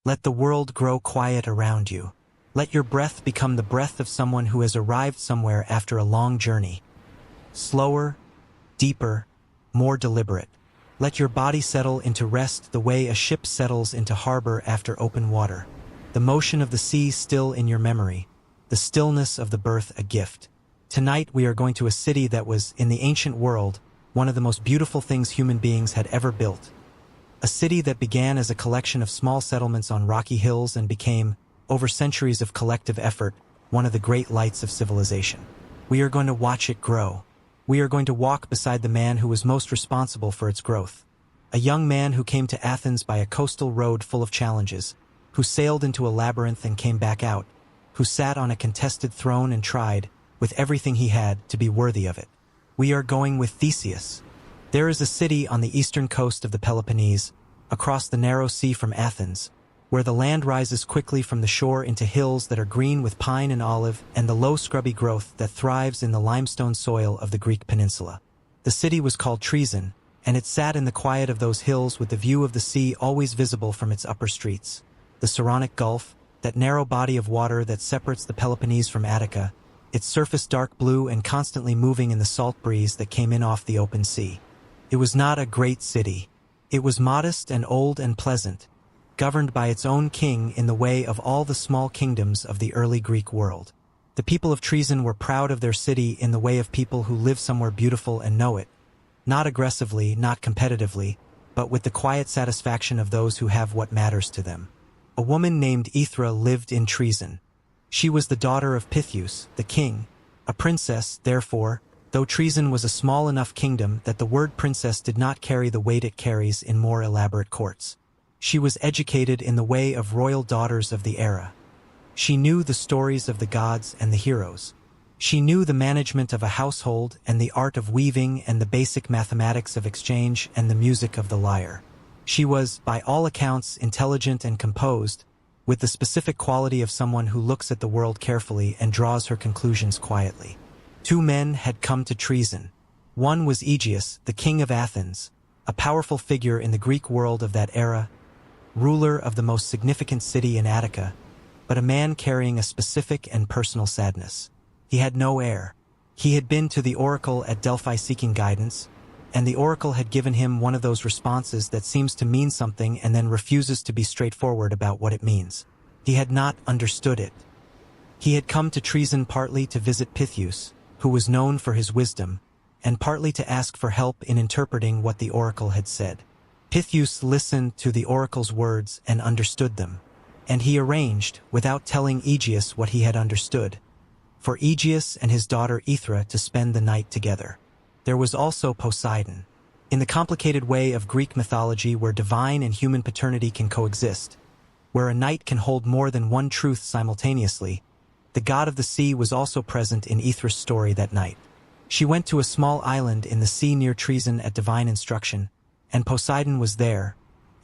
Let the world grow quiet around you. Let your breath become the breath of someone who has arrived somewhere after a long journey. Slower, deeper, more deliberate. Let your body settle into rest the way a ship settles into harbor after open water. The motion of the sea still in your memory. The stillness of the birth a gift. Tonight we are going to a city that was, in the ancient world, one of the most beautiful things human beings had ever built. A city that began as a collection of small settlements on rocky hills and became, over centuries of collective effort, one of the great lights of civilization. We are going to watch it grow. We are going to walk beside the man who was most responsible for its growth. A young man who came to Athens by a coastal road full of challenges, who sailed into a labyrinth and came back out, who sat on a contested throne and tried, with everything he had, to be worthy of it. We are going with Theseus. There is a city on the eastern coast of the Peloponnese, across the narrow sea from Athens, where the land rises quickly from the shore into hills that are green with pine and olive and the low scrubby growth that thrives in the limestone soil of the Greek peninsula. The city was called Troezen, and it sat in the quiet of those hills with the view of the sea always visible from its upper streets. The Saronic Gulf, that narrow body of water that separates the Peloponnese from Attica, its surface dark blue and constantly moving in the salt breeze that came in off the open sea. It was not a great city. It was modest and old and pleasant, governed by its own king in the way of all the small kingdoms of the early Greek world. The people of Troezen were proud of their city in the way of people who live somewhere beautiful and know it, not aggressively, not competitively, but with the quiet satisfaction of those who have what matters to them. A woman named Aethra lived in Troezen. She was the daughter of Theseus, the king, a princess, therefore, though Troezen was a small enough kingdom that the word princess did not carry the weight it carries in more elaborate courts. She was educated in the way of royal daughters of the era. She knew the stories of the gods and the heroes. She knew the management of a household and the art of weaving and the basic mathematics of exchange and the music of the lyre. She was, by all accounts, intelligent and composed, with the specific quality of someone who looks at the world carefully and draws her conclusions quietly. Two men had come to Troezen. One was Aegeus, the king of Athens, a powerful figure in the Greek world of that era, ruler of the most significant city in Attica, but a man carrying a specific and personal sadness. He had no heir. He had been to the oracle at Delphi seeking guidance, and the oracle had given him one of those responses that seems to mean something and then refuses to be straightforward about what it means. He had not understood it. He had come to Troezen partly to visit Theseus, who was known for his wisdom, and partly to ask for help in interpreting what the oracle had said. Theseus listened to the oracle's words and understood them, and he arranged, without telling Aegeus what he had understood, for Aegeus and his daughter Aethra to spend the night together. There was also Poseidon. In the complicated way of Greek mythology where divine and human paternity can coexist, where a night can hold more than one truth simultaneously, the god of the sea was also present in Aethra's story that night. She went to a small island in the sea near Troezen at divine instruction, and Poseidon was there,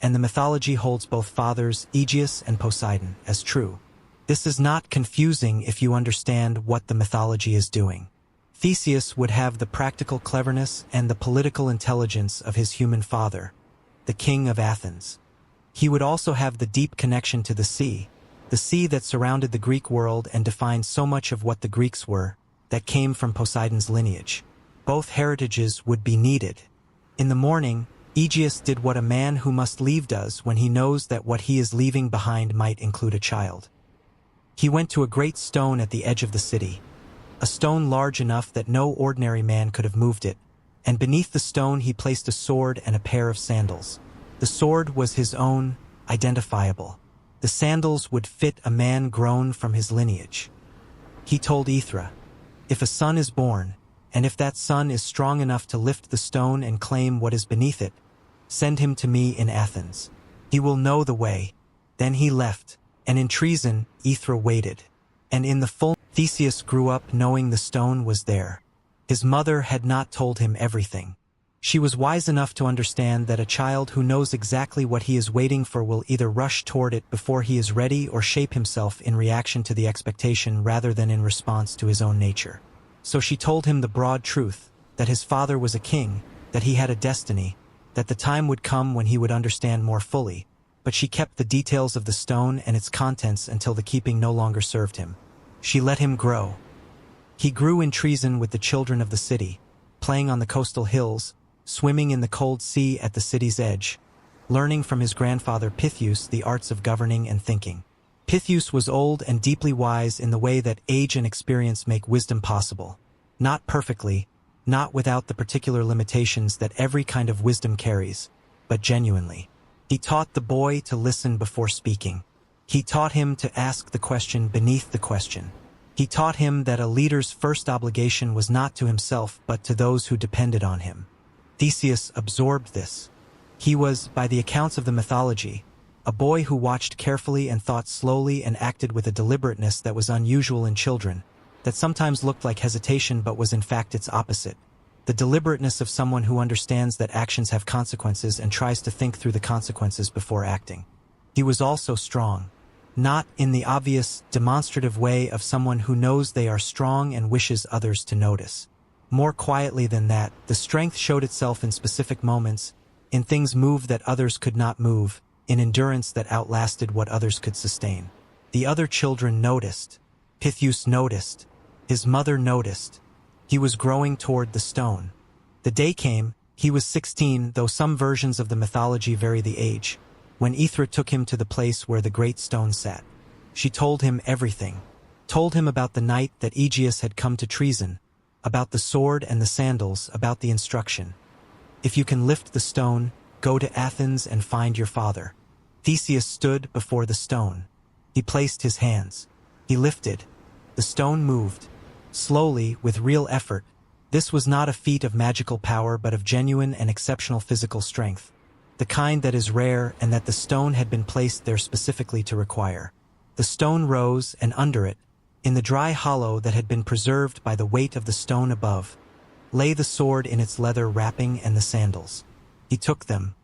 and the mythology holds both fathers, Aegeus and Poseidon, as true. This is not confusing if you understand what the mythology is doing. Theseus would have the practical cleverness and the political intelligence of his human father, the king of Athens. He would also have the deep connection to the sea that surrounded the Greek world and defined so much of what the Greeks were, that came from Poseidon's lineage. Both heritages would be needed. In the morning, Aegeus did what a man who must leave does when he knows that what he is leaving behind might include a child. He went to a great stone at the edge of the city, a stone large enough that no ordinary man could have moved it, and beneath the stone he placed a sword and a pair of sandals. The sword was his own, identifiable. The sandals would fit a man grown from his lineage. He told Aethra, "If a son is born, and if that son is strong enough to lift the stone and claim what is beneath it, send him to me in Athens. He will know the way." Then he left, and in Troezen, Aethra waited. And in the full Theseus grew up knowing the stone was there. His mother had not told him everything. She was wise enough to understand that a child who knows exactly what he is waiting for will either rush toward it before he is ready or shape himself in reaction to the expectation rather than in response to his own nature. So she told him the broad truth, that his father was a king, that he had a destiny, that the time would come when he would understand more fully, but she kept the details of the stone and its contents until the keeping no longer served him. She let him grow. He grew in Troezen with the children of the city, playing on the coastal hills, swimming in the cold sea at the city's edge, learning from his grandfather Pythius the arts of governing and thinking. Pythius was old and deeply wise in the way that age and experience make wisdom possible. Not perfectly, not without the particular limitations that every kind of wisdom carries, but genuinely. He taught the boy to listen before speaking. He taught him to ask the question beneath the question. He taught him that a leader's first obligation was not to himself but to those who depended on him. Theseus absorbed this. He was, by the accounts of the mythology, a boy who watched carefully and thought slowly and acted with a deliberateness that was unusual in children, that sometimes looked like hesitation but was in fact its opposite. The deliberateness of someone who understands that actions have consequences and tries to think through the consequences before acting. He was also strong. Not in the obvious, demonstrative way of someone who knows they are strong and wishes others to notice. More quietly than that, the strength showed itself in specific moments, in things moved that others could not move, in endurance that outlasted what others could sustain. The other children noticed. Pythius noticed. His mother noticed. He was growing toward the stone. The day came, he was 16, though some versions of the mythology vary the age, when Aethra took him to the place where the great stone sat. She told him everything. Told him about the night that Aegeus had come to Troezen, about the sword and the sandals, about the instruction. If you can lift the stone, go to Athens and find your father. Theseus stood before the stone. He placed his hands. He lifted. The stone moved. Slowly, with real effort. This was not a feat of magical power but of genuine and exceptional physical strength. The kind that is rare and that the stone had been placed there specifically to require. The stone rose, and under it, in the dry hollow that had been preserved by the weight of the stone above, lay the sword in its leather wrapping and the sandals. He took them.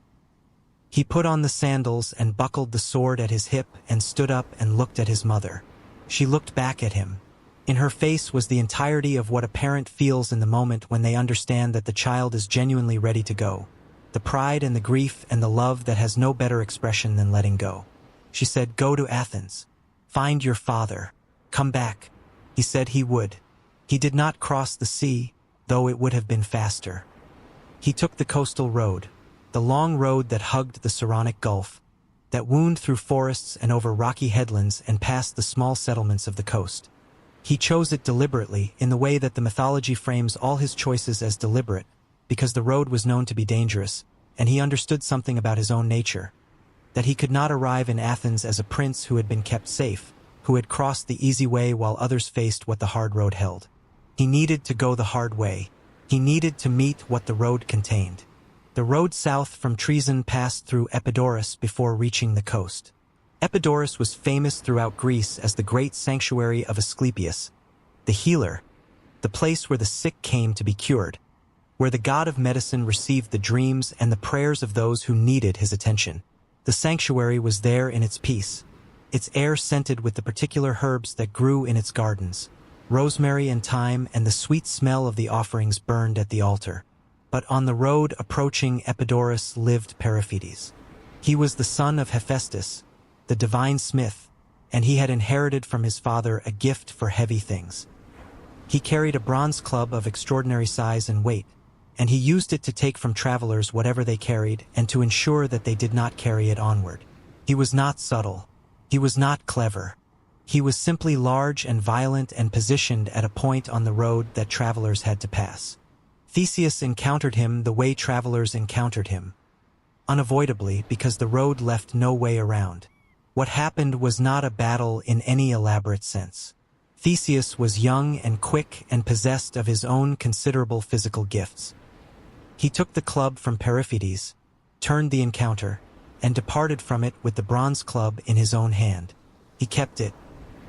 He put on the sandals and buckled the sword at his hip and stood up and looked at his mother. She looked back at him. In her face was the entirety of what a parent feels in the moment when they understand that the child is genuinely ready to go. The pride and the grief and the love that has no better expression than letting go. She said, "Go to Athens. Find your father. Come back." He said he would. He did not cross the sea, though it would have been faster. He took the coastal road, the long road that hugged the Saronic Gulf, that wound through forests and over rocky headlands and past the small settlements of the coast. He chose it deliberately, in the way that the mythology frames all his choices as deliberate, because the road was known to be dangerous, and he understood something about his own nature, that he could not arrive in Athens as a prince who had been kept safe, who had crossed the easy way while others faced what the hard road held. He needed to go the hard way. He needed to meet what the road contained. The road south from Troezen passed through Epidaurus before reaching the coast. Epidaurus was famous throughout Greece as the great sanctuary of Asclepius, the healer, the place where the sick came to be cured, where the god of medicine received the dreams and the prayers of those who needed his attention. The sanctuary was there in its peace, its air scented with the particular herbs that grew in its gardens, rosemary and thyme, and the sweet smell of the offerings burned at the altar. But on the road approaching Epidaurus lived Periphetes. He was the son of Hephaestus, the divine smith, and he had inherited from his father a gift for heavy things. He carried a bronze club of extraordinary size and weight, and he used it to take from travelers whatever they carried and to ensure that they did not carry it onward. He was not subtle. He was not clever. He was simply large and violent and positioned at a point on the road that travelers had to pass. Theseus encountered him the way travelers encountered him, unavoidably, because the road left no way around. What happened was not a battle in any elaborate sense. Theseus was young and quick and possessed of his own considerable physical gifts. He took the club from Periphetes, turned the encounter, and departed from it with the bronze club in his own hand. He kept it.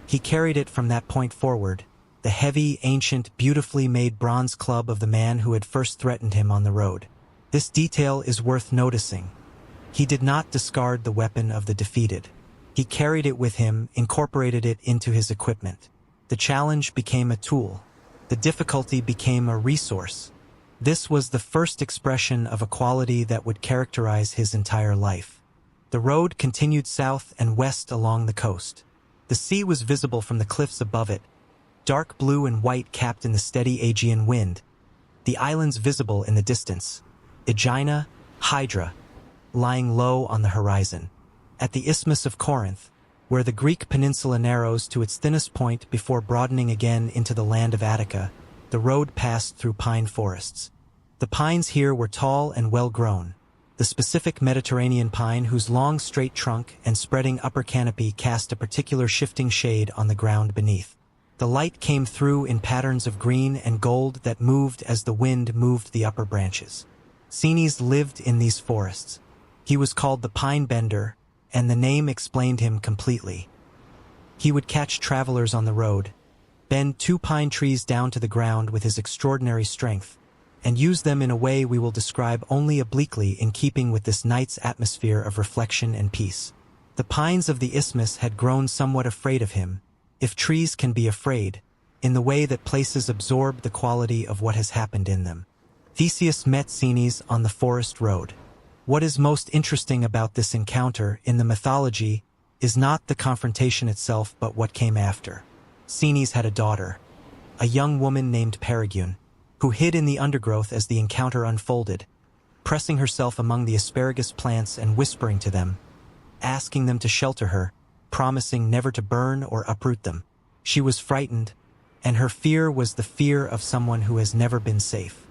He carried it from that point forward, the heavy, ancient, beautifully made bronze club of the man who had first threatened him on the road. This detail is worth noticing. He did not discard the weapon of the defeated. He carried it with him, incorporated it into his equipment. The challenge became a tool. The difficulty became a resource. This was the first expression of a quality that would characterize his entire life. The road continued south and west along the coast. The sea was visible from the cliffs above it, dark blue and white capped in the steady Aegean wind. The islands visible in the distance, Aegina, Hydra, lying low on the horizon. At the Isthmus of Corinth, where the Greek peninsula narrows to its thinnest point before broadening again into the land of Attica, the road passed through pine forests. The pines here were tall and well-grown, the specific Mediterranean pine whose long straight trunk and spreading upper canopy cast a particular shifting shade on the ground beneath. The light came through in patterns of green and gold that moved as the wind moved the upper branches. Theseus lived in these forests. He was called the Pine Bender, and the name explained him completely. He would catch travelers on the road, bend 2 pine trees down to the ground with his extraordinary strength, and use them in a way we will describe only obliquely in keeping with this night's atmosphere of reflection and peace. The pines of the isthmus had grown somewhat afraid of him, if trees can be afraid, in the way that places absorb the quality of what has happened in them. Theseus met Theseus on the forest road. What is most interesting about this encounter in the mythology is not the confrontation itself but what came after. Theseus had a daughter, a young woman named Ariadne, who hid in the undergrowth as the encounter unfolded, pressing herself among the asparagus plants and whispering to them, asking them to shelter her, promising never to burn or uproot them. She was frightened, and her fear was the fear of someone who has never been safe.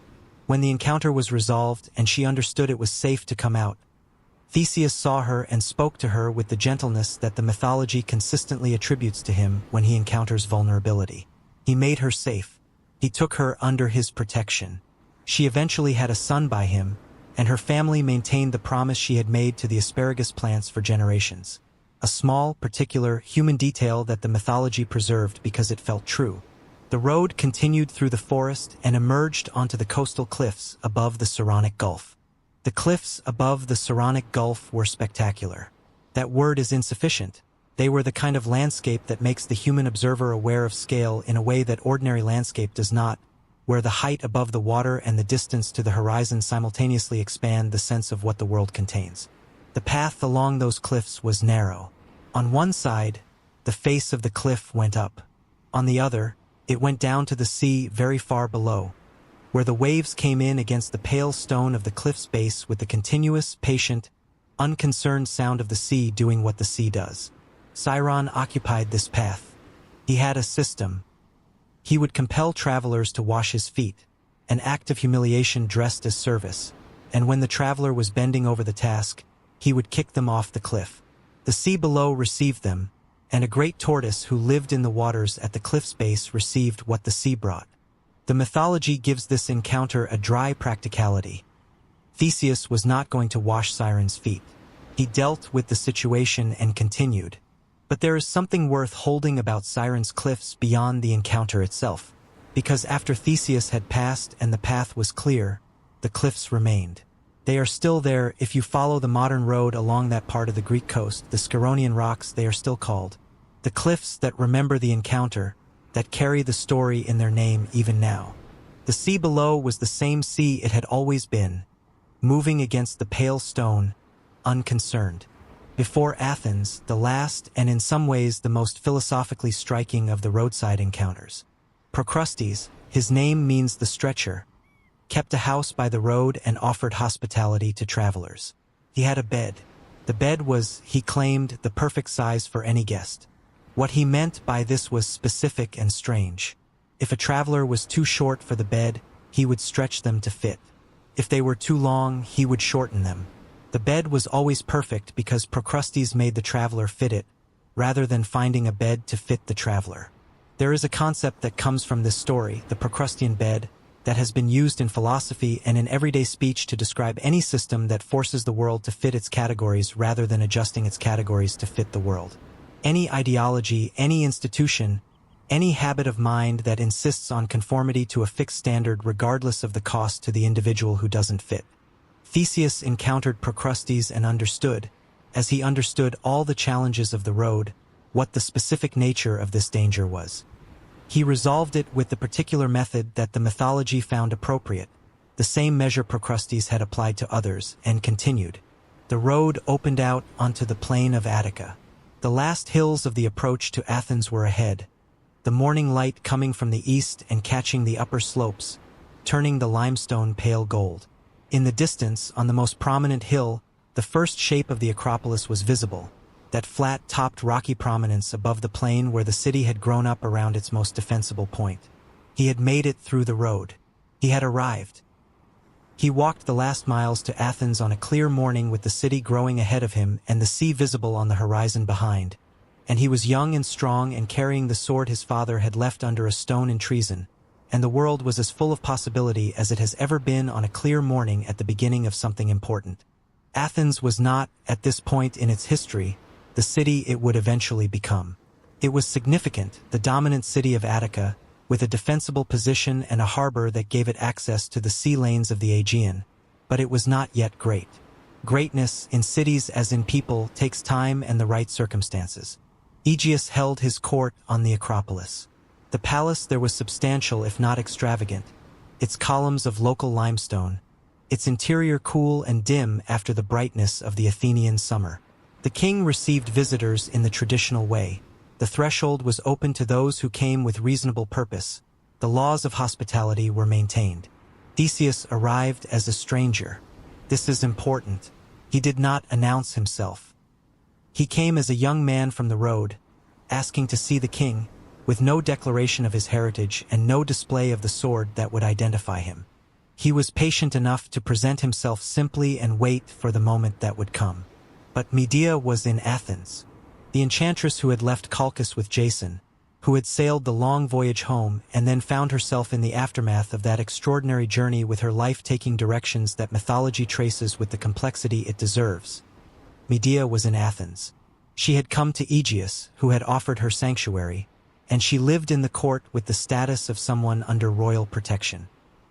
When the encounter was resolved and she understood it was safe to come out, Theseus saw her and spoke to her with the gentleness that the mythology consistently attributes to him when he encounters vulnerability. He made her safe. He took her under his protection. She eventually had a son by him, and her family maintained the promise she had made to the asparagus plants for generations. A small, particular, human detail that the mythology preserved because it felt true. The road continued through the forest and emerged onto the coastal cliffs above the Saronic Gulf. The cliffs above the Saronic Gulf were spectacular. That word is insufficient. They were the kind of landscape that makes the human observer aware of scale in a way that ordinary landscape does not, where the height above the water and the distance to the horizon simultaneously expand the sense of what the world contains. The path along those cliffs was narrow. On one side, the face of the cliff went up. On the other, it went down to the sea very far below, where the waves came in against the pale stone of the cliff's base with the continuous, patient, unconcerned sound of the sea doing what the sea does. Chiron occupied this path. He had a system. He would compel travelers to wash his feet, an act of humiliation dressed as service, and when the traveler was bending over the task, he would kick them off the cliff. The sea below received them, and a great tortoise who lived in the waters at the cliff's base received what the sea brought. The mythology gives this encounter a dry practicality. Theseus was not going to wash Chiron's feet. He dealt with the situation and continued. But there is something worth holding about Chiron's cliffs beyond the encounter itself, because after Theseus had passed and the path was clear, the cliffs remained. They are still there if you follow the modern road along that part of the Greek coast, the Skyronian rocks they are still called. The cliffs that remember the encounter, that carry the story in their name even now. The sea below was the same sea it had always been, moving against the pale stone, unconcerned. Before Athens, the last and in some ways the most philosophically striking of the roadside encounters. Procrustes, his name means the stretcher, kept a house by the road and offered hospitality to travelers. He had a bed. The bed was, he claimed, the perfect size for any guest. What he meant by this was specific and strange. If a traveler was too short for the bed, he would stretch them to fit. If they were too long, he would shorten them. The bed was always perfect because Procrustes made the traveler fit it, rather than finding a bed to fit the traveler. There is a concept that comes from this story, the Procrustean bed, that has been used in philosophy and in everyday speech to describe any system that forces the world to fit its categories rather than adjusting its categories to fit the world. Any ideology, any institution, any habit of mind that insists on conformity to a fixed standard regardless of the cost to the individual who doesn't fit. Theseus encountered Procrustes and understood, as he understood all the challenges of the road, what the specific nature of this danger was. He resolved it with the particular method that the mythology found appropriate, the same measure Procrustes had applied to others, and continued. The road opened out onto the plain of Attica. The last hills of the approach to Athens were ahead, the morning light coming from the east and catching the upper slopes, turning the limestone pale gold. In the distance, on the most prominent hill, the first shape of the Acropolis was visible, that flat-topped rocky prominence above the plain where the city had grown up around its most defensible point. He had made it through the road. He had arrived. He walked the last miles to Athens on a clear morning with the city growing ahead of him and the sea visible on the horizon behind. And he was young and strong and carrying the sword his father had left under a stone in Troezen, and the world was as full of possibility as it has ever been on a clear morning at the beginning of something important. Athens was not, at this point in its history, the city it would eventually become. It was significant, the dominant city of Attica, with a defensible position and a harbor that gave it access to the sea lanes of the Aegean, but it was not yet great. Greatness, in cities as in people, takes time and the right circumstances. Aegeus held his court on the Acropolis. The palace there was substantial if not extravagant, its columns of local limestone, its interior cool and dim after the brightness of the Athenian summer. The king received visitors in the traditional way. The threshold was open to those who came with reasonable purpose. The laws of hospitality were maintained. Theseus arrived as a stranger. This is important. He did not announce himself. He came as a young man from the road, asking to see the king, with no declaration of his heritage and no display of the sword that would identify him. He was patient enough to present himself simply and wait for the moment that would come. But Medea was in Athens. The enchantress who had left Colchis with Jason, who had sailed the long voyage home and then found herself in the aftermath of that extraordinary journey with her life taking directions that mythology traces with the complexity it deserves. Medea was in Athens. She had come to Aegeus, who had offered her sanctuary, and she lived in the court with the status of someone under royal protection.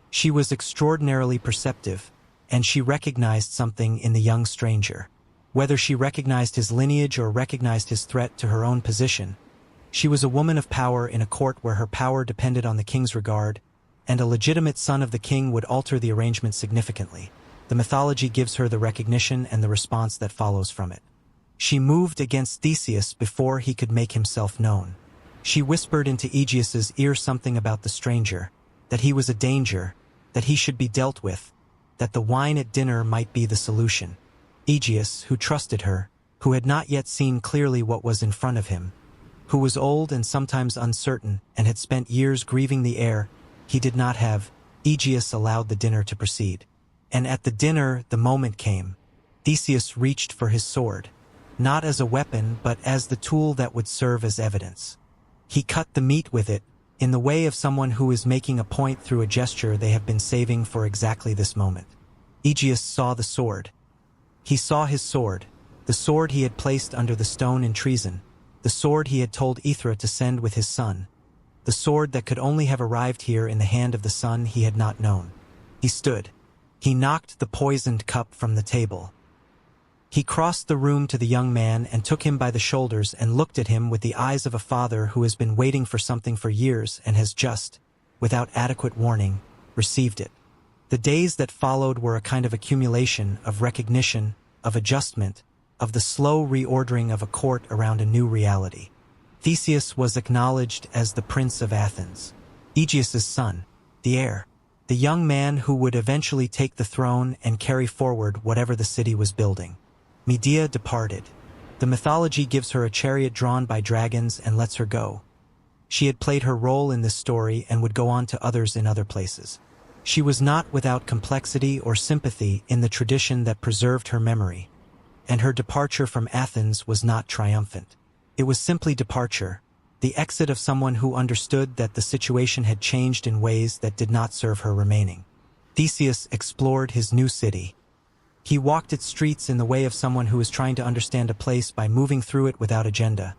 She was extraordinarily perceptive, and she recognized something in the young stranger. Whether she recognized his lineage or recognized his threat to her own position, she was a woman of power in a court where her power depended on the king's regard, and a legitimate son of the king would alter the arrangement significantly. The mythology gives her the recognition and the response that follows from it. She moved against Theseus before he could make himself known. She whispered into Aegeus's ear something about the stranger, that he was a danger, that he should be dealt with, that the wine at dinner might be the solution. Aegeus, who trusted her, who had not yet seen clearly what was in front of him, who was old and sometimes uncertain and had spent years grieving the heir he did not have, Aegeus allowed the dinner to proceed. And at the dinner the moment came. Theseus reached for his sword, not as a weapon but as the tool that would serve as evidence. He cut the meat with it, in the way of someone who is making a point through a gesture they have been saving for exactly this moment. Aegeus saw the sword. He saw his sword, the sword he had placed under the stone in Troezen, the sword he had told Aethra to send with his son, the sword that could only have arrived here in the hand of the son he had not known. He stood. He knocked the poisoned cup from the table. He crossed the room to the young man and took him by the shoulders and looked at him with the eyes of a father who has been waiting for something for years and has just, without adequate warning, received it. The days that followed were a kind of accumulation, of recognition, of adjustment, of the slow reordering of a court around a new reality. Theseus was acknowledged as the Prince of Athens, Aegeus's son, the heir, the young man who would eventually take the throne and carry forward whatever the city was building. Medea departed. The mythology gives her a chariot drawn by dragons and lets her go. She had played her role in this story and would go on to others in other places. She was not without complexity or sympathy in the tradition that preserved her memory, and her departure from Athens was not triumphant. It was simply departure, the exit of someone who understood that the situation had changed in ways that did not serve her remaining. Theseus explored his new city. He walked its streets in the way of someone who is trying to understand a place by moving through it without agenda,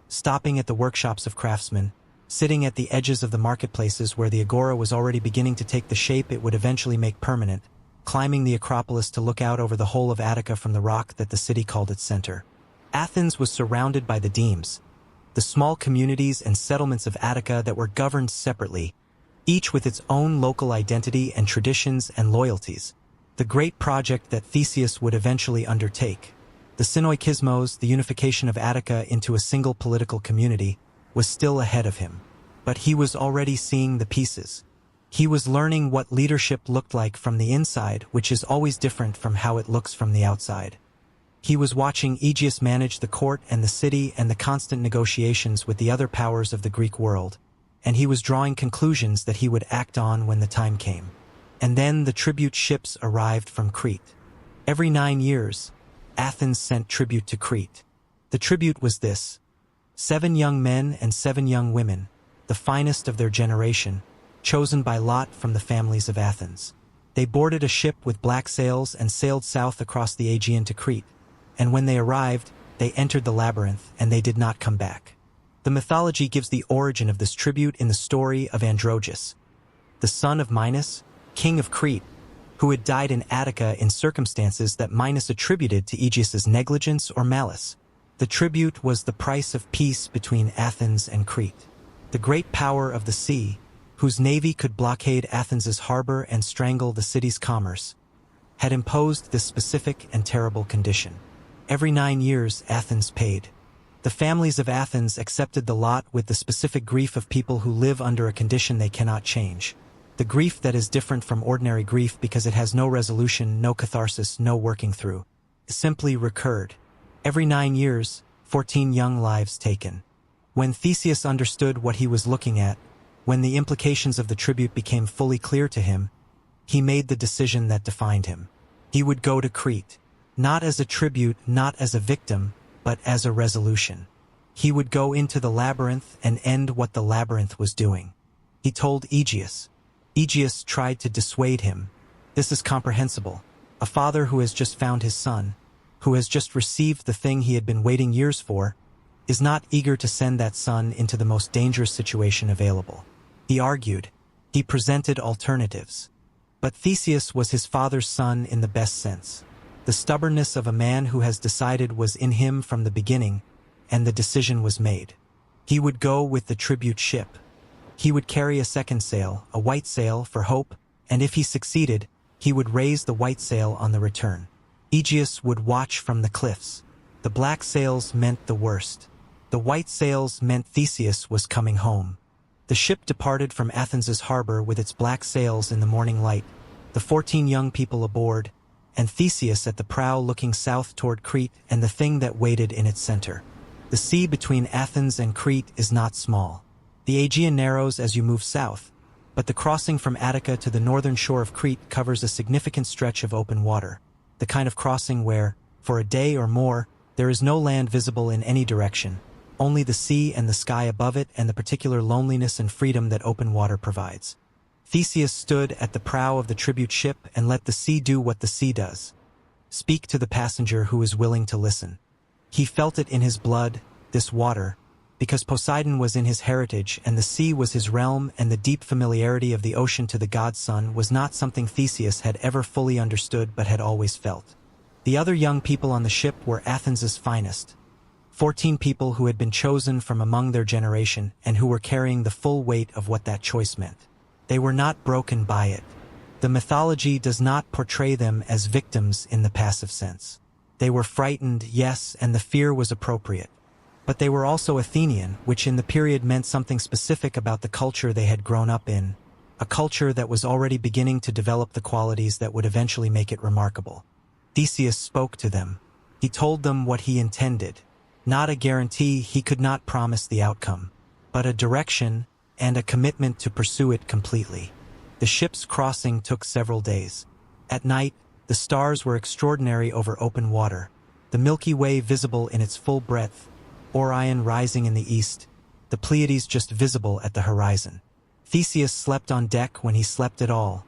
stopping at the workshops of craftsmen, sitting at the edges of the marketplaces where the agora was already beginning to take the shape it would eventually make permanent, climbing the Acropolis to look out over the whole of Attica from the rock that the city called its center. Athens was surrounded by the demes, the small communities and settlements of Attica that were governed separately, each with its own local identity and traditions and loyalties. the great project that Theseus would eventually undertake. The synoikismos, the unification of Attica into a single political community, was still ahead of him. But he was already seeing the pieces. He was learning what leadership looked like from the inside, which is always different from how it looks from the outside. He was watching Aegeus manage the court and the city and the constant negotiations with the other powers of the Greek world, and he was drawing conclusions that he would act on when the time came. And then the tribute ships arrived from Crete. Every 9 years, Athens sent tribute to Crete. The tribute was this: 7 young men and 7 young women, the finest of their generation, chosen by lot from the families of Athens. They boarded a ship with black sails and sailed south across the Aegean to Crete, and when they arrived, they entered the labyrinth and they did not come back. The mythology gives the origin of this tribute in the story of Androgeus, the son of Minos, king of Crete, who had died in Attica in circumstances that Minos attributed to Aegeus's negligence or malice. The tribute was the price of peace between Athens and Crete. The great power of the sea, whose navy could blockade Athens's harbor and strangle the city's commerce, had imposed this specific and terrible condition. Every 9 years, Athens paid. The families of Athens accepted the lot with the specific grief of people who live under a condition they cannot change. The grief that is different from ordinary grief because it has no resolution, no catharsis, no working through. It simply recurred. Every 9 years, 14 young lives taken. When Theseus understood what he was looking at, when the implications of the tribute became fully clear to him, he made the decision that defined him. He would go to Crete, not as a tribute, not as a victim, but as a resolution. He would go into the labyrinth and end what the labyrinth was doing. He told Aegeus. Aegeus tried to dissuade him. This is comprehensible. A father who has just found his son, who has just received the thing he had been waiting years for, is not eager to send that son into the most dangerous situation available. He argued. He presented alternatives. But Theseus was his father's son in the best sense. The stubbornness of a man who has decided was in him from the beginning, and the decision was made. He would go with the tribute ship. He would carry a second sail, a white sail, for hope, and if he succeeded, he would raise the white sail on the return. Aegeus would watch from the cliffs. The black sails meant the worst. The white sails meant Theseus was coming home. The ship departed from Athens's harbor with its black sails in the morning light, the 14 young people aboard, and Theseus at the prow looking south toward Crete and the thing that waited in its center. The sea between Athens and Crete is not small. The Aegean narrows as you move south, but the crossing from Attica to the northern shore of Crete covers a significant stretch of open water, the kind of crossing where, for a day or more, there is no land visible in any direction, only the sea and the sky above it and the particular loneliness and freedom that open water provides. Theseus stood at the prow of the tribute ship and let the sea do what the sea does. Speak to the passenger who is willing to listen. He felt it in his blood, this water, because Poseidon was in his heritage and the sea was his realm, and the deep familiarity of the ocean to the god's son was not something Theseus had ever fully understood but had always felt. The other young people on the ship were Athens's finest. 14 people who had been chosen from among their generation and who were carrying the full weight of what that choice meant. They were not broken by it. The mythology does not portray them as victims in the passive sense. They were frightened, yes, and the fear was appropriate. But they were also Athenian, which in the period meant something specific about the culture they had grown up in, a culture that was already beginning to develop the qualities that would eventually make it remarkable. Theseus spoke to them. He told them what he intended. Not a guarantee, he could not promise the outcome, but a direction and a commitment to pursue it completely. The ship's crossing took several days. At night, the stars were extraordinary over open water, the Milky Way visible in its full breadth, Orion rising in the east, the Pleiades just visible at the horizon. Theseus slept on deck when he slept at all,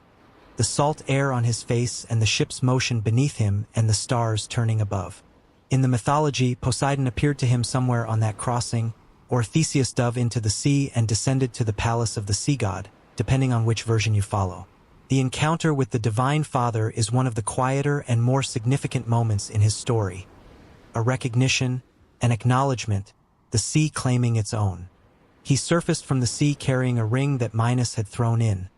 the salt air on his face and the ship's motion beneath him and the stars turning above. In the mythology, Poseidon appeared to him somewhere on that crossing, or Theseus dove into the sea and descended to the palace of the sea god, depending on which version you follow. The encounter with the Divine Father is one of the quieter and more significant moments in his story. A recognition, an acknowledgement, the sea claiming its own. He surfaced from the sea carrying a ring that Minos had thrown in.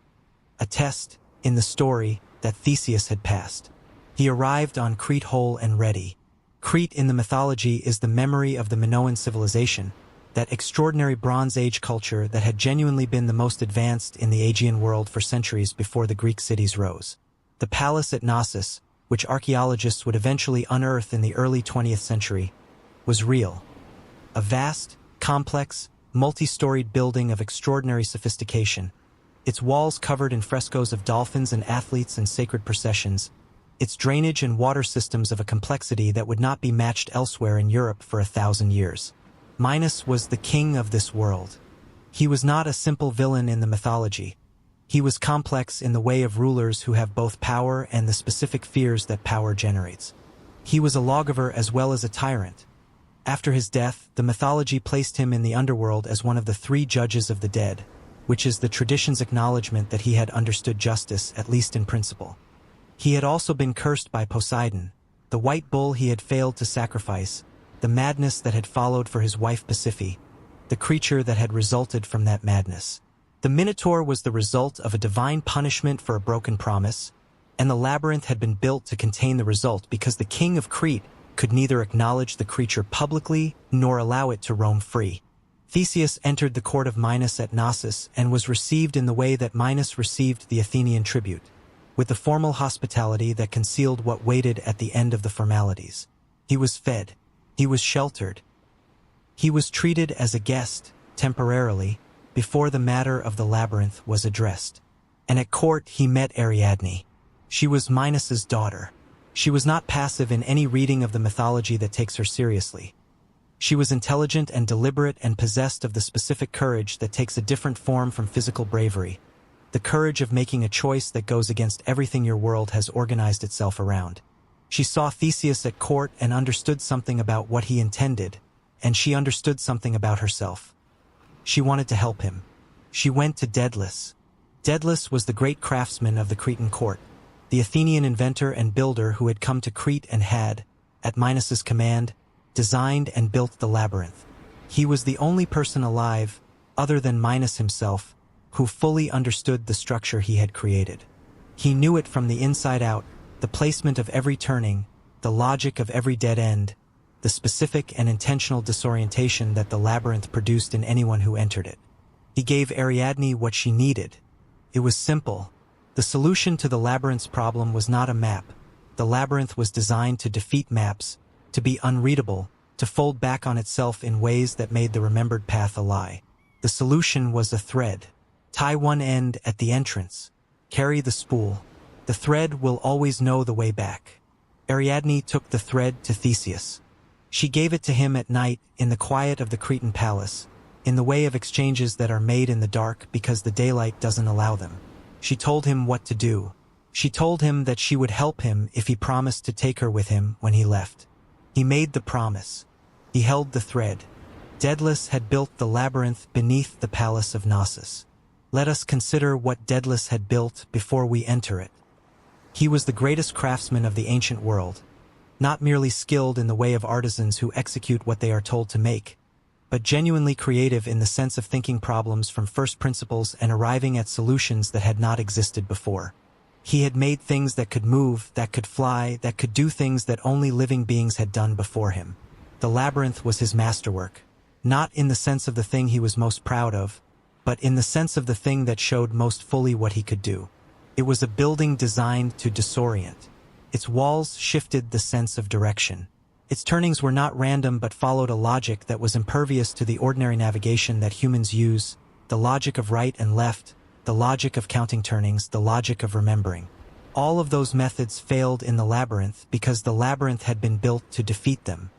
A test, in the story, that Theseus had passed. He arrived on Crete whole and ready. Crete in the mythology is the memory of the Minoan civilization, that extraordinary Bronze Age culture that had genuinely been the most advanced in the Aegean world for centuries before the Greek cities rose. The palace at Knossos, which archaeologists would eventually unearth in the early 20th century, was real. A vast, complex, multi-storied building of extraordinary sophistication, its walls covered in frescoes of dolphins and athletes and sacred processions, its drainage and water systems of a complexity that would not be matched elsewhere in Europe for 1,000 years. Minos was the king of this world. He was not a simple villain in the mythology. He was complex in the way of rulers who have both power and the specific fears that power generates. He was a lawgiver as well as a tyrant. After his death, the mythology placed him in the underworld as one of the 3 judges of the dead, which is the tradition's acknowledgement that he had understood justice, at least in principle. He had also been cursed by Poseidon, the white bull he had failed to sacrifice, the madness that had followed for his wife Pasiphae, the creature that had resulted from that madness. The Minotaur was the result of a divine punishment for a broken promise, and the labyrinth had been built to contain the result because the king of Crete could neither acknowledge the creature publicly nor allow it to roam free. Theseus entered the court of Minos at Knossos and was received in the way that Minos received the Athenian tribute, with the formal hospitality that concealed what waited at the end of the formalities. He was fed. He was sheltered. He was treated as a guest, temporarily, before the matter of the labyrinth was addressed. And at court he met Ariadne. She was Minos's daughter. She was not passive in any reading of the mythology that takes her seriously. She was intelligent and deliberate and possessed of the specific courage that takes a different form from physical bravery, the courage of making a choice that goes against everything your world has organized itself around. She saw Theseus at court and understood something about what he intended, and she understood something about herself. She wanted to help him. She went to Daedalus. Daedalus was the great craftsman of the Cretan court, the Athenian inventor and builder who had come to Crete and had, at Minos's command, designed and built the labyrinth. He was the only person alive, other than Minos himself, who fully understood the structure he had created. He knew it from the inside out, the placement of every turning, the logic of every dead end, the specific and intentional disorientation that the labyrinth produced in anyone who entered it. He gave Ariadne what she needed. It was simple. The solution to the labyrinth's problem was not a map. The labyrinth was designed to defeat maps, to be unreadable, to fold back on itself in ways that made the remembered path a lie. The solution was a thread. Tie one end at the entrance. Carry the spool. The thread will always know the way back. Ariadne took the thread to Theseus. She gave it to him at night in the quiet of the Cretan palace, in the way of exchanges that are made in the dark because the daylight doesn't allow them. She told him what to do. She told him that she would help him if he promised to take her with him when he left. He made the promise. He held the thread. Daedalus had built the labyrinth beneath the palace of Knossos. Let us consider what Daedalus had built before we enter it. He was the greatest craftsman of the ancient world, not merely skilled in the way of artisans who execute what they are told to make, but genuinely creative in the sense of thinking problems from first principles and arriving at solutions that had not existed before. He had made things that could move, that could fly, that could do things that only living beings had done before him. The labyrinth was his masterwork, not in the sense of the thing he was most proud of, but in the sense of the thing that showed most fully what he could do. It was a building designed to disorient. Its walls shifted the sense of direction. Its turnings were not random but followed a logic that was impervious to the ordinary navigation that humans use, the logic of right and left, the logic of counting turnings, the logic of remembering. All of those methods failed in the labyrinth because the labyrinth had been built to defeat them.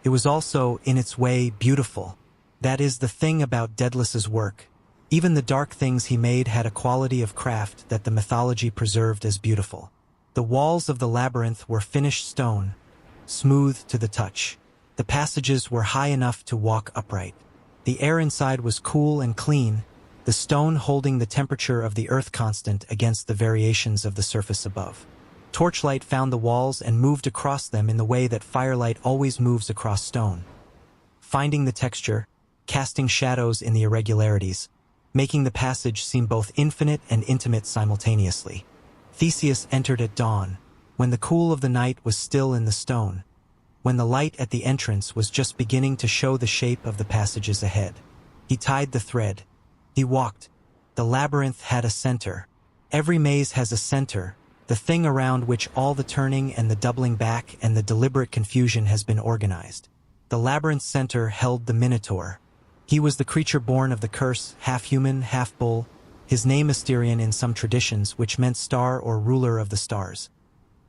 It was also, in its way, beautiful. That is the thing about Daedalus's work. Even the dark things he made had a quality of craft that the mythology preserved as beautiful. The walls of the labyrinth were finished stone, smooth to the touch. The passages were high enough to walk upright. The air inside was cool and clean, the stone holding the temperature of the earth constant against the variations of the surface above. Torchlight found the walls and moved across them in the way that firelight always moves across stone, finding the texture, casting shadows in the irregularities, making the passage seem both infinite and intimate simultaneously. Theseus entered at dawn, when the cool of the night was still in the stone, when the light at the entrance was just beginning to show the shape of the passages ahead. He tied the thread. He walked. The labyrinth had a center. Every maze has a center, the thing around which all the turning and the doubling back and the deliberate confusion has been organized. The labyrinth's center held the Minotaur. He was the creature born of the curse, half human, half bull, his name Mysterion in some traditions, which meant star or ruler of the stars.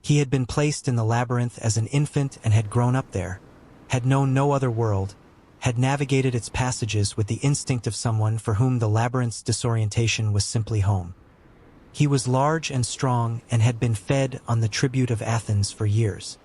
He had been placed in the labyrinth as an infant and had grown up there, had known no other world, had navigated its passages with the instinct of someone for whom the labyrinth's disorientation was simply home. He was large and strong and had been fed on the tribute of Athens for years.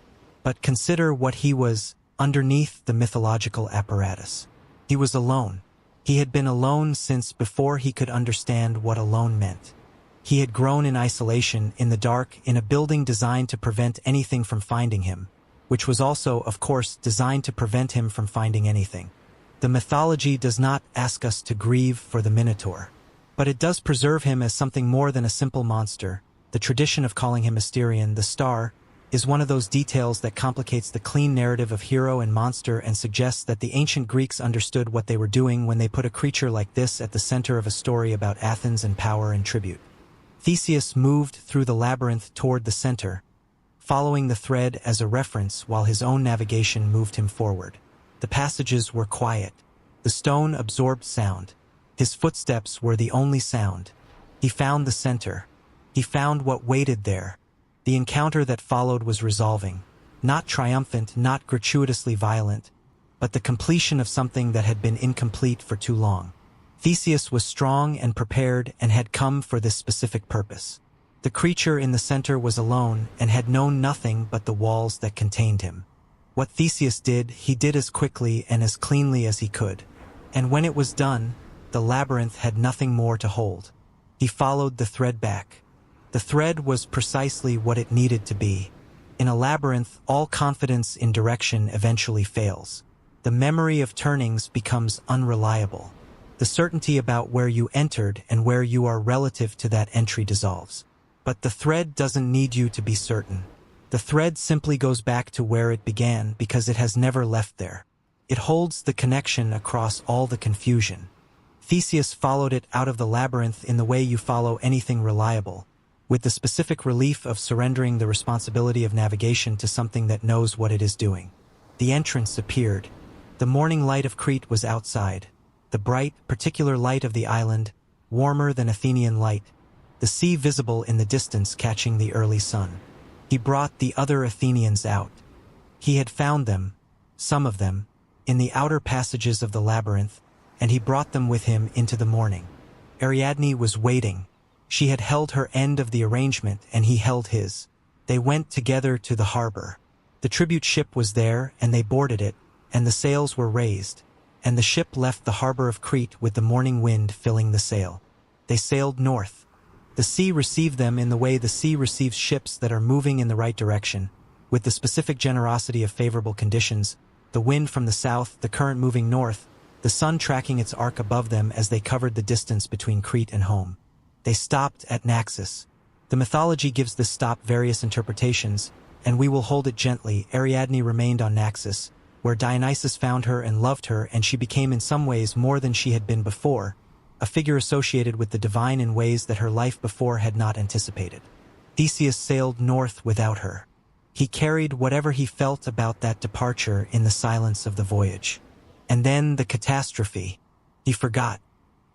But consider what he was underneath the mythological apparatus. He was alone. He had been alone since before he could understand what alone meant. He had grown in isolation, in the dark, in a building designed to prevent anything from finding him, which was also, of course, designed to prevent him from finding anything. The mythology does not ask us to grieve for the Minotaur, but it does preserve him as something more than a simple monster. The tradition of calling him Mysterion, the star, is one of those details that complicates the clean narrative of hero and monster and suggests that the ancient Greeks understood what they were doing when they put a creature like this at the center of a story about Athens and power and tribute. Theseus moved through the labyrinth toward the center, following the thread as a reference while his own navigation moved him forward. The passages were quiet. The stone absorbed sound. His footsteps were the only sound. He found the center. He found what waited there. The encounter that followed was resolving, not triumphant, not gratuitously violent, but the completion of something that had been incomplete for too long. Theseus was strong and prepared and had come for this specific purpose. The creature in the center was alone and had known nothing but the walls that contained him. What Theseus did, he did as quickly and as cleanly as he could. And when it was done, the labyrinth had nothing more to hold. He followed the thread back. The thread was precisely what it needed to be. In a labyrinth, all confidence in direction eventually fails. The memory of turnings becomes unreliable. The certainty about where you entered and where you are relative to that entry dissolves. But the thread doesn't need you to be certain. The thread simply goes back to where it began because it has never left there. It holds the connection across all the confusion. Theseus followed it out of the labyrinth in the way you follow anything reliable, with the specific relief of surrendering the responsibility of navigation to something that knows what it is doing. The entrance appeared. The morning light of Crete was outside. The bright, particular light of the island, warmer than Athenian light, the sea visible in the distance catching the early sun. He brought the other Athenians out. He had found them, some of them, in the outer passages of the labyrinth, and he brought them with him into the morning. Ariadne was waiting. She had held her end of the arrangement, and he held his. They went together to the harbor. The tribute ship was there, and they boarded it, and the sails were raised, and the ship left the harbor of Crete with the morning wind filling the sail. They sailed north. The sea received them in the way the sea receives ships that are moving in the right direction, with the specific generosity of favorable conditions, the wind from the south, the current moving north, the sun tracking its arc above them as they covered the distance between Crete and home. They stopped at Naxos. The mythology gives this stop various interpretations, and we will hold it gently. Ariadne remained on Naxos, where Dionysus found her and loved her, and she became in some ways more than she had been before, a figure associated with the divine in ways that her life before had not anticipated. Theseus sailed north without her. He carried whatever he felt about that departure in the silence of the voyage. And then the catastrophe. He forgot.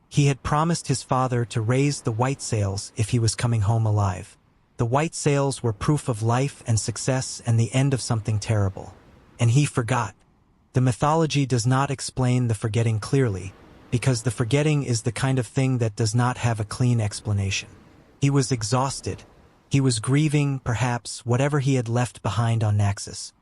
He had promised his father to raise the white sails if he was coming home alive. The white sails were proof of life and success and the end of something terrible. And he forgot. The mythology does not explain the forgetting clearly, because the forgetting is the kind of thing that does not have a clean explanation. He was exhausted. He was grieving, perhaps, whatever he had left behind on Naxos.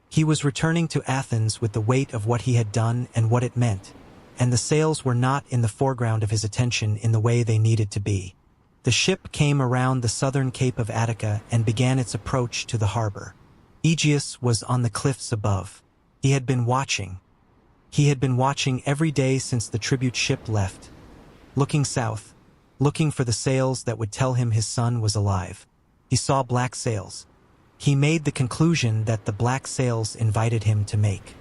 He was returning to Athens with the weight of what he had done and what it meant, and the sails were not in the foreground of his attention in the way they needed to be. The ship came around the southern cape of Attica and began its approach to the harbor. Aegeus was on the cliffs above. He had been watching. He had been watching every day since the tribute ship left, looking south, looking for the sails that would tell him his son was alive. He saw black sails. He made the conclusion that the black sails invited him to make.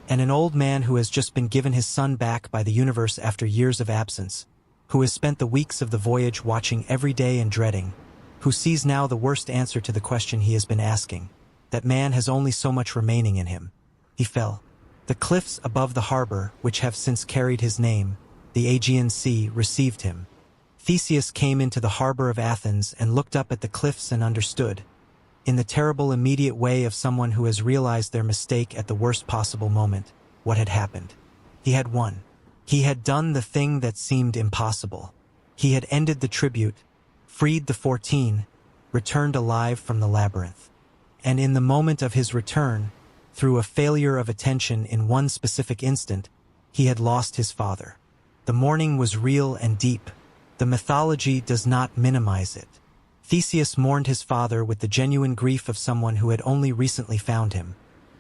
And an old man who has just been given his son back by the universe after years of absence, who has spent the weeks of the voyage watching every day and dreading, who sees now the worst answer to the question he has been asking, that man has only so much remaining in him. He fell. The cliffs above the harbor, which have since carried his name, the Aegean Sea, received him. Theseus came into the harbor of Athens and looked up at the cliffs and understood, in the terrible immediate way of someone who has realized their mistake at the worst possible moment, what had happened. He had won. He had done the thing that seemed impossible. He had ended the tribute, freed the 14, returned alive from the labyrinth. And in the moment of his return, through a failure of attention in one specific instant, he had lost his father. The mourning was real and deep. The mythology does not minimize it. Theseus mourned his father with the genuine grief of someone who had only recently found him,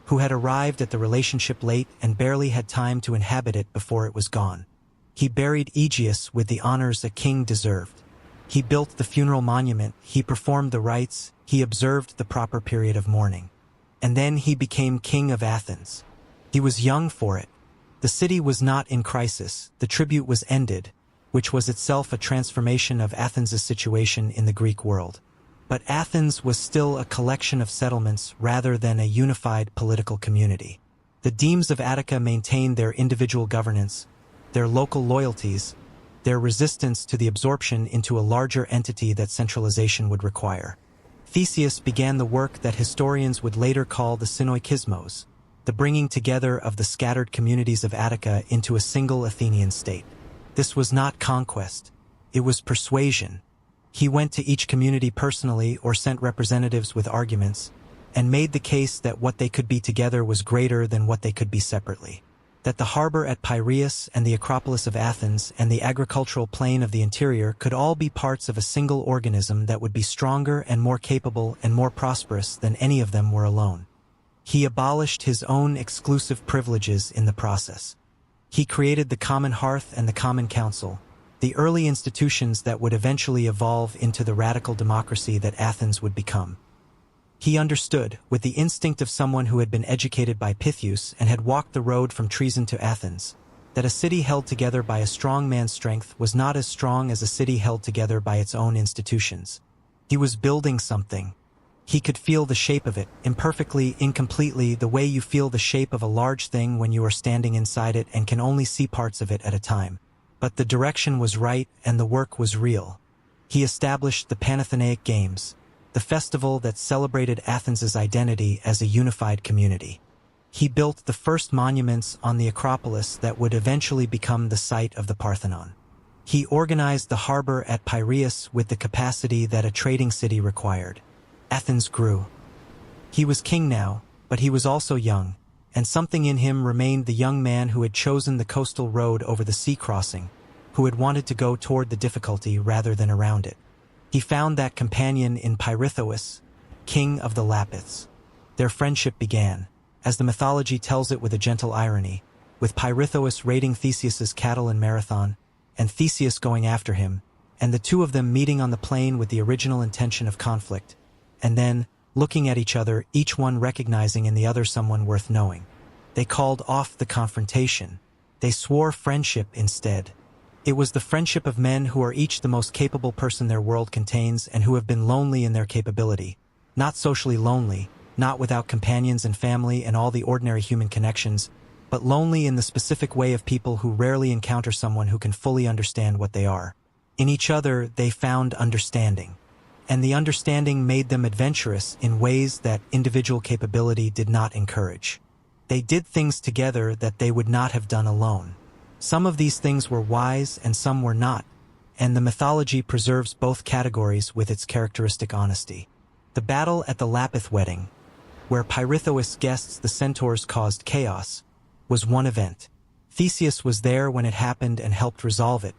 who had arrived at the relationship late and barely had time to inhabit it before it was gone. He buried Aegeus with the honors a king deserved. He built the funeral monument, he performed the rites, he observed the proper period of mourning. And then he became king of Athens. He was young for it. The city was not in crisis, the tribute was ended, which was itself a transformation of Athens' situation in the Greek world. But Athens was still a collection of settlements rather than a unified political community. The Demes of Attica maintained their individual governance, their local loyalties, their resistance to the absorption into a larger entity that centralization would require. Theseus began the work that historians would later call the synoikismos, the bringing together of the scattered communities of Attica into a single Athenian state. This was not conquest, it was persuasion. He went to each community personally or sent representatives with arguments, and made the case that what they could be together was greater than what they could be separately. That the harbor at Piraeus and the Acropolis of Athens and the agricultural plain of the interior could all be parts of a single organism that would be stronger and more capable and more prosperous than any of them were alone. He abolished his own exclusive privileges in the process. He created the common hearth and the common council, the early institutions that would eventually evolve into the radical democracy that Athens would become. He understood, with the instinct of someone who had been educated by Theseus and had walked the road from Troezen to Athens, that a city held together by a strong man's strength was not as strong as a city held together by its own institutions. He was building something. He could feel the shape of it, imperfectly, incompletely, the way you feel the shape of a large thing when you are standing inside it and can only see parts of it at a time. But the direction was right and the work was real. He established the Panathenaic Games, the festival that celebrated Athens' identity as a unified community. He built the first monuments on the Acropolis that would eventually become the site of the Parthenon. He organized the harbor at Piraeus with the capacity that a trading city required. Athens grew. He was king now, but he was also young, and something in him remained the young man who had chosen the coastal road over the sea crossing, who had wanted to go toward the difficulty rather than around it. He found that companion in Pirithous, king of the Lapiths. Their friendship began, as the mythology tells it with a gentle irony, with Pirithous raiding Theseus's cattle in Marathon, and Theseus going after him, and the two of them meeting on the plain with the original intention of conflict, and then, looking at each other, each one recognizing in the other someone worth knowing. They called off the confrontation. They swore friendship instead. It was the friendship of men who are each the most capable person their world contains and who have been lonely in their capability. Not socially lonely, not without companions and family and all the ordinary human connections, but lonely in the specific way of people who rarely encounter someone who can fully understand what they are. In each other, they found understanding. And the understanding made them adventurous in ways that individual capability did not encourage. They did things together that they would not have done alone. Some of these things were wise and some were not, and the mythology preserves both categories with its characteristic honesty. The battle at the Lapith wedding, where Pirithous guests the centaurs caused chaos, was one event. Theseus was there when it happened and helped resolve it,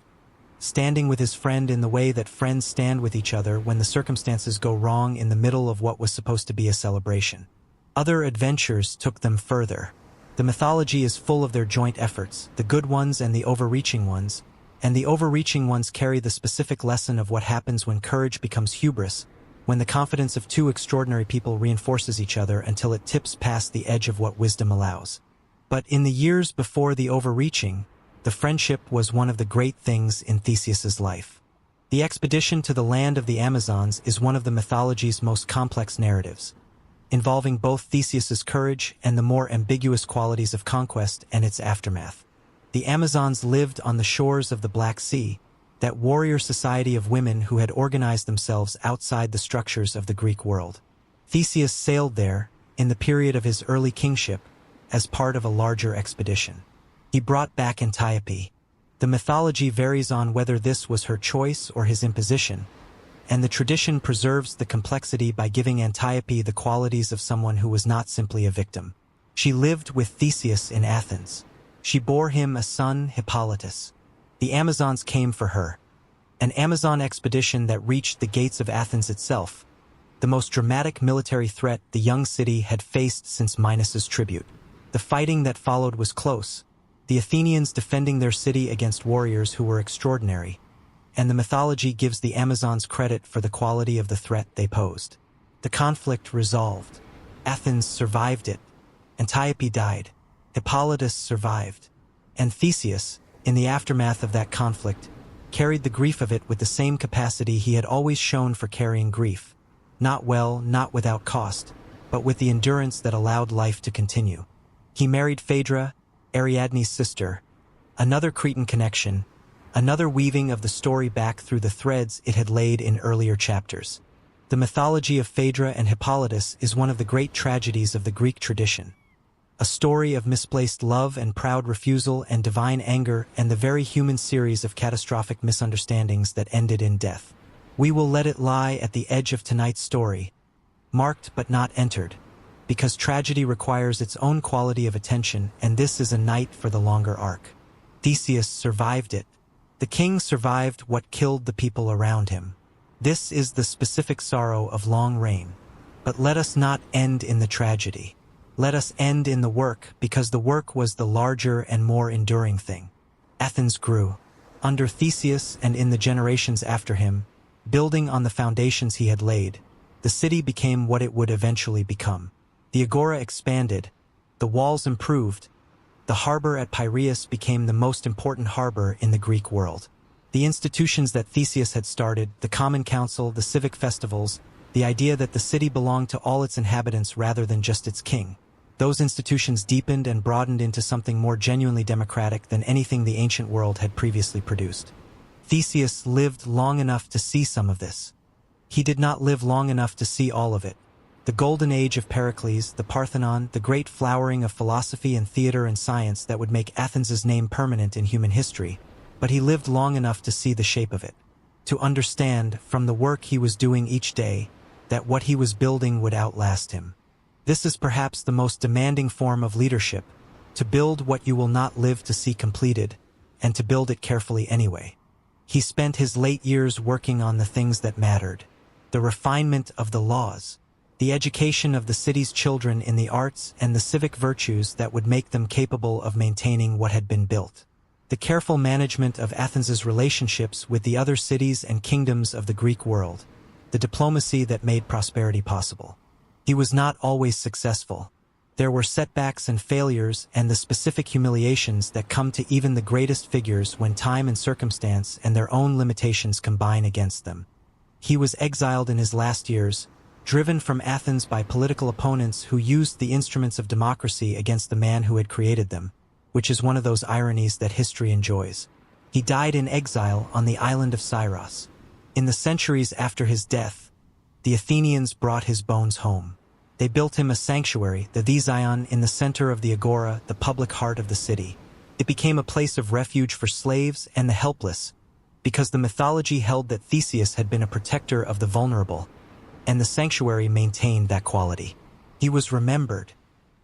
standing with his friend in the way that friends stand with each other when the circumstances go wrong in the middle of what was supposed to be a celebration. Other adventures took them further. The mythology is full of their joint efforts, the good ones and the overreaching ones, and the overreaching ones carry the specific lesson of what happens when courage becomes hubris, when the confidence of two extraordinary people reinforces each other until it tips past the edge of what wisdom allows. But in the years before the overreaching, the friendship was one of the great things in Theseus's life. The expedition to the land of the Amazons is one of the mythology's most complex narratives, involving both Theseus's courage and the more ambiguous qualities of conquest and its aftermath. The Amazons lived on the shores of the Black Sea, that warrior society of women who had organized themselves outside the structures of the Greek world. Theseus sailed there, in the period of his early kingship, as part of a larger expedition. He brought back Antiope. The mythology varies on whether this was her choice or his imposition, and the tradition preserves the complexity by giving Antiope the qualities of someone who was not simply a victim. She lived with Theseus in Athens. She bore him a son, Hippolytus. The Amazons came for her. An Amazon expedition that reached the gates of Athens itself, the most dramatic military threat the young city had faced since Minos's tribute. The fighting that followed was close, the Athenians defending their city against warriors who were extraordinary, and the mythology gives the Amazons credit for the quality of the threat they posed. The conflict resolved. Athens survived it. Antiope died. Hippolytus survived. And Theseus, in the aftermath of that conflict, carried the grief of it with the same capacity he had always shown for carrying grief. Not well, not without cost, but with the endurance that allowed life to continue. He married Phaedra, Ariadne's sister, another Cretan connection, another weaving of the story back through the threads it had laid in earlier chapters. The mythology of Phaedra and Hippolytus is one of the great tragedies of the Greek tradition. A story of misplaced love and proud refusal and divine anger and the very human series of catastrophic misunderstandings that ended in death. We will let it lie at the edge of tonight's story, marked but not entered, because tragedy requires its own quality of attention, and this is a night for the longer arc. Theseus survived it. The king survived what killed the people around him. This is the specific sorrow of long reign. But let us not end in the tragedy. Let us end in the work, because the work was the larger and more enduring thing. Athens grew. Under Theseus and in the generations after him, building on the foundations he had laid, the city became what it would eventually become. The agora expanded, the walls improved, the harbor at Piraeus became the most important harbor in the Greek world. The institutions that Theseus had started, the common council, the civic festivals, the idea that the city belonged to all its inhabitants rather than just its king. Those institutions deepened and broadened into something more genuinely democratic than anything the ancient world had previously produced. Theseus lived long enough to see some of this. He did not live long enough to see all of it. The golden age of Pericles, the Parthenon, the great flowering of philosophy and theater and science that would make Athens' name permanent in human history, but he lived long enough to see the shape of it, to understand, from the work he was doing each day, that what he was building would outlast him. This is perhaps the most demanding form of leadership, to build what you will not live to see completed, and to build it carefully anyway. He spent his late years working on the things that mattered, the refinement of the laws, the education of the city's children in the arts and the civic virtues that would make them capable of maintaining what had been built, the careful management of Athens' relationships with the other cities and kingdoms of the Greek world, the diplomacy that made prosperity possible. He was not always successful. There were setbacks and failures and the specific humiliations that come to even the greatest figures when time and circumstance and their own limitations combine against them. He was exiled in his last years, driven from Athens by political opponents who used the instruments of democracy against the man who had created them, which is one of those ironies that history enjoys. He died in exile on the island of Syros. In the centuries after his death, the Athenians brought his bones home. They built him a sanctuary, the Theseion, in the center of the agora, the public heart of the city. It became a place of refuge for slaves and the helpless, because the mythology held that Theseus had been a protector of the vulnerable, and the sanctuary maintained that quality. He was remembered.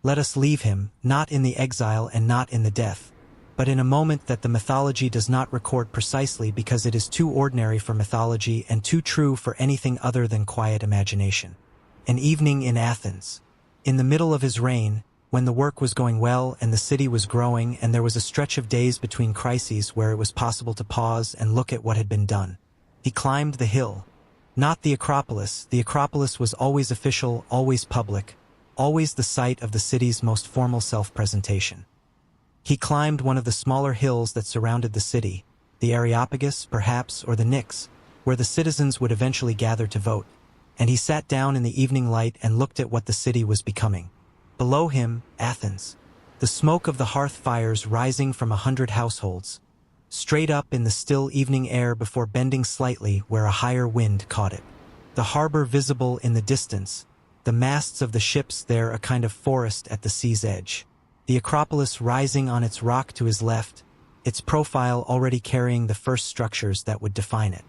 Let us leave him, not in the exile and not in the death, but in a moment that the mythology does not record precisely because it is too ordinary for mythology and too true for anything other than quiet imagination. An evening in Athens. In the middle of his reign, when the work was going well and the city was growing and there was a stretch of days between crises where it was possible to pause and look at what had been done. He climbed the hill. Not the Acropolis. The Acropolis was always official, always public, always the site of the city's most formal self-presentation. He climbed one of the smaller hills that surrounded the city, the Areopagus, perhaps, or the Pnyx, where the citizens would eventually gather to vote, and he sat down in the evening light and looked at what the city was becoming. Below him, Athens, the smoke of the hearth fires rising from 100 households, straight up in the still evening air before bending slightly where a higher wind caught it. The harbor visible in the distance, the masts of the ships there a kind of forest at the sea's edge. The Acropolis rising on its rock to his left, its profile already carrying the first structures that would define it.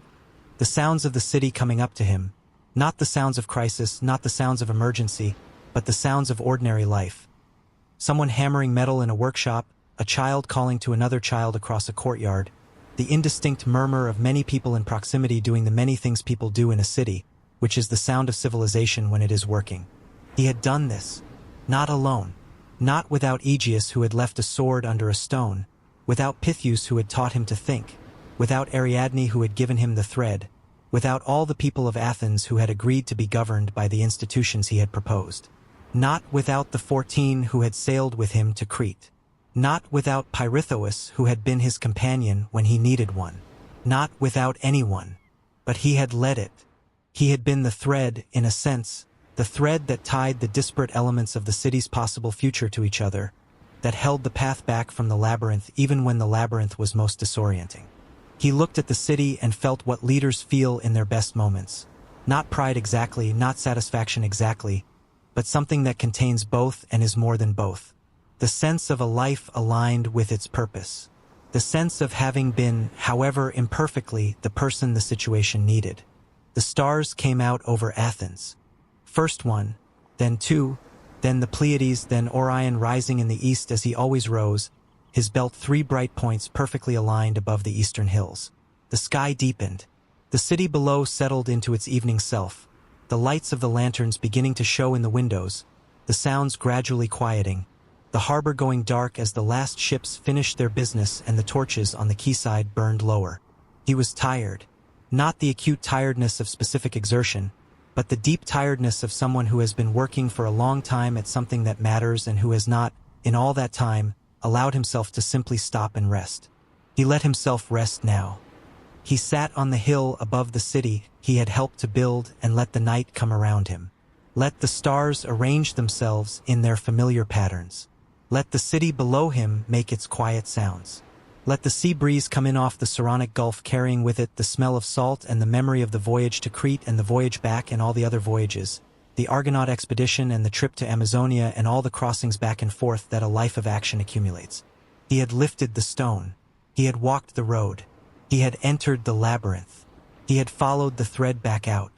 The sounds of the city coming up to him, not the sounds of crisis, not the sounds of emergency, but the sounds of ordinary life. Someone hammering metal in a workshop, a child calling to another child across a courtyard, the indistinct murmur of many people in proximity doing the many things people do in a city, which is the sound of civilization when it is working. He had done this, not alone, not without Aegeus who had left a sword under a stone, without Pythius who had taught him to think, without Ariadne who had given him the thread, without all the people of Athens who had agreed to be governed by the institutions he had proposed. Not without the 14 who had sailed with him to Crete. Not without Pirithous who had been his companion when he needed one. Not without anyone. But he had led it. He had been the thread, in a sense, the thread that tied the disparate elements of the city's possible future to each other, that held the path back from the labyrinth even when the labyrinth was most disorienting. He looked at the city and felt what leaders feel in their best moments. Not pride exactly, not satisfaction exactly, but something that contains both and is more than both. The sense of a life aligned with its purpose. The sense of having been, however imperfectly, the person the situation needed. The stars came out over Athens. First one, then two, then the Pleiades, then Orion rising in the east as he always rose, his belt 3 bright points perfectly aligned above the eastern hills. The sky deepened. The city below settled into its evening self, the lights of the lanterns beginning to show in the windows, the sounds gradually quieting, the harbor going dark as the last ships finished their business and the torches on the quayside burned lower. He was tired. Not the acute tiredness of specific exertion, but the deep tiredness of someone who has been working for a long time at something that matters and who has not, in all that time, allowed himself to simply stop and rest. He let himself rest now. He sat on the hill above the city he had helped to build and let the night come around him. Let the stars arrange themselves in their familiar patterns. Let the city below him make its quiet sounds. Let the sea breeze come in off the Saronic Gulf carrying with it the smell of salt and the memory of the voyage to Crete and the voyage back and all the other voyages, the Argonaut expedition and the trip to Amazonia and all the crossings back and forth that a life of action accumulates. He had lifted the stone. He had walked the road. He had entered the labyrinth. He had followed the thread back out.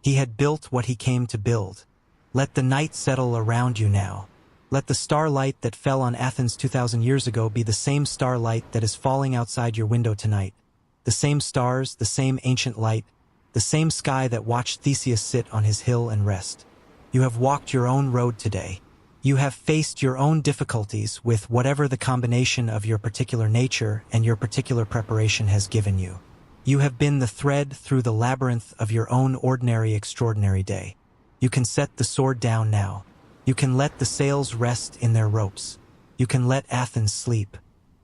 He had built what he came to build. Let the night settle around you now. Let the starlight that fell on Athens 2,000 years ago be the same starlight that is falling outside your window tonight. The same stars, the same ancient light, the same sky that watched Theseus sit on his hill and rest. You have walked your own road today. You have faced your own difficulties with whatever the combination of your particular nature and your particular preparation has given you. You have been the thread through the labyrinth of your own ordinary, extraordinary day. You can set the sword down now. You can let the sails rest in their ropes. You can let Athens sleep.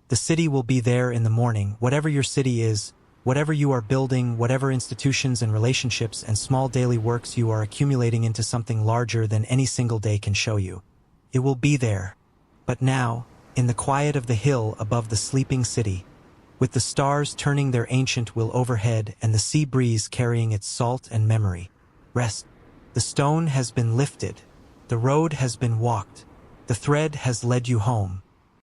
The city will be there in the morning, whatever your city is, whatever you are building, whatever institutions and relationships and small daily works you are accumulating into something larger than any single day can show you. It will be there. But now, in the quiet of the hill above the sleeping city, with the stars turning their ancient will overhead and the sea breeze carrying its salt and memory, rest. The stone has been lifted. The road has been walked. The thread has led you home.